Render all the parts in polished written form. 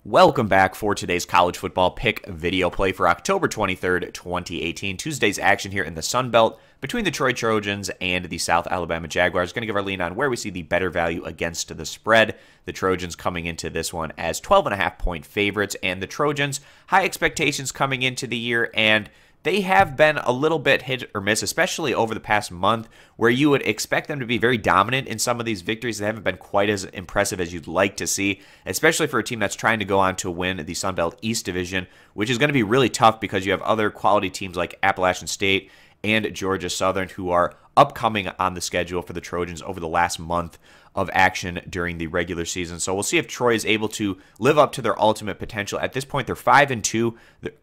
Welcome back for today's college football pick video play for October 23rd, 2018. Tuesday's action here in the Sun Belt between the Troy Trojans and the South Alabama Jaguars. Going to give our lean on where we see the better value against the spread. The Trojans coming into this one as 12.5-point favorites, and the Trojans, high expectations coming into the year, and they have been a little bit hit or miss, especially over the past month, where you would expect them to be very dominant in some of these victories. They haven't been quite as impressive as you'd like to see, especially for a team that's trying to go on to win the Sun Belt East Division, which is going to be really tough because you have other quality teams like Appalachian State and Georgia Southern who are upcoming on the schedule for the Trojans over the last month of action during the regular season. So we'll see if Troy is able to live up to their ultimate potential. At this point, they're 5-2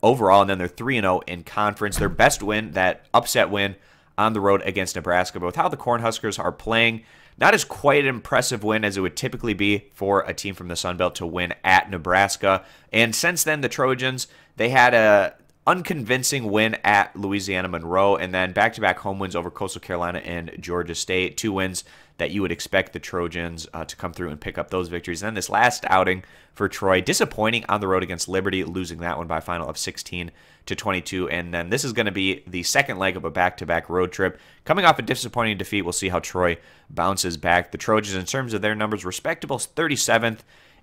overall, and then they're 3-0 in conference. Their best win, that upset win on the road against Nebraska. But with how the Cornhuskers are playing, not as quite an impressive win as it would typically be for a team from the Sun Belt to win at Nebraska. And since then, the Trojans, they had a unconvincing win at Louisiana Monroe, and then back-to-back home wins over Coastal Carolina and Georgia State. Two wins that you would expect the Trojans to come through and pick up those victories. And then this last outing for Troy, disappointing on the road against Liberty, losing that one by a final of 16-22. And then this is going to be the second leg of a back-to-back road trip. Coming off a disappointing defeat, we'll see how Troy bounces back. The Trojans, in terms of their numbers, respectable 37th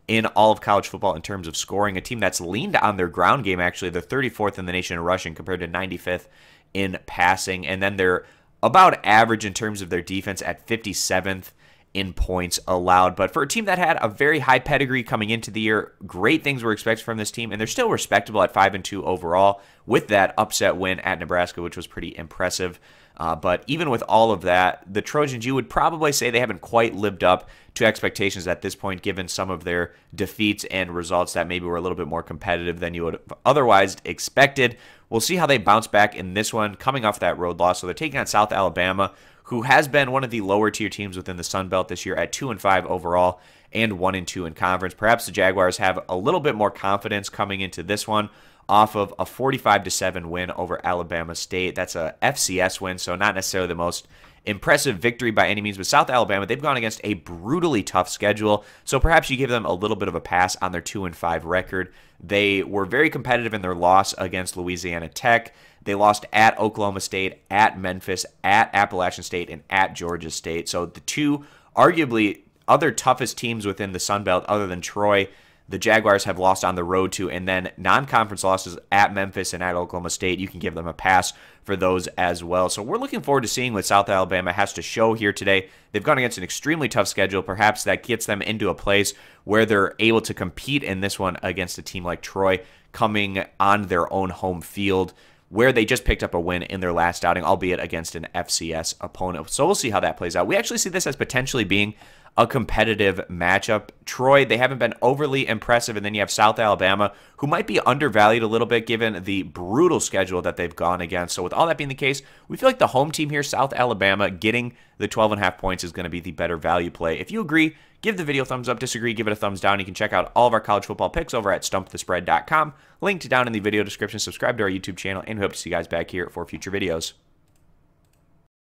in all of college football in terms of scoring. A team that's leaned on their ground game, actually. They're 34th in the nation in rushing compared to 95th in passing. And then they're about average in terms of their defense at 57th in points allowed. But for a team that had a very high pedigree coming into the year, great things were expected from this team, and they're still respectable at 5-2 overall with that upset win at Nebraska, which was pretty impressive. But even with all of that, the Trojans, you would probably say they haven't quite lived up to expectations at this point, given some of their defeats and results that maybe were a little bit more competitive than you would have otherwise expected. We'll see how they bounce back in this one, coming off that road loss. So they're taking on South Alabama, who has been one of the lower tier teams within the Sun Belt this year at 2-5 overall and 1-2 in conference. Perhaps the Jaguars have a little bit more confidence coming into this one off of a 45-7 win over Alabama State. That's a FCS win, so not necessarily the most impressive victory by any means. But South Alabama, they've gone against a brutally tough schedule, so perhaps you give them a little bit of a pass on their 2-5 record. They were very competitive in their loss against Louisiana Tech. They lost at Oklahoma State, at Memphis, at Appalachian State, and at Georgia State. So the two arguably other toughest teams within the Sun Belt other than Troy, the Jaguars have lost on the road to, and then non-conference losses at Memphis and at Oklahoma State. You can give them a pass for those as well. So we're looking forward to seeing what South Alabama has to show here today. They've gone against an extremely tough schedule. Perhaps that gets them into a place where they're able to compete in this one against a team like Troy coming on their own home field, where they just picked up a win in their last outing, albeit against an FCS opponent. So we'll see how that plays out. We actually see this as potentially being a competitive matchup. Troy, they haven't been overly impressive, and then you have South Alabama, who might be undervalued a little bit given the brutal schedule that they've gone against. So with all that being the case, we feel like the home team here, South Alabama, getting the 12.5 points is going to be the better value play. If you agree, give the video a thumbs up. Disagree, give it a thumbs down. You can check out all of our college football picks over at stumpthespread.com. Linked down in the video description. Subscribe to our YouTube channel, and we hope to see you guys back here for future videos.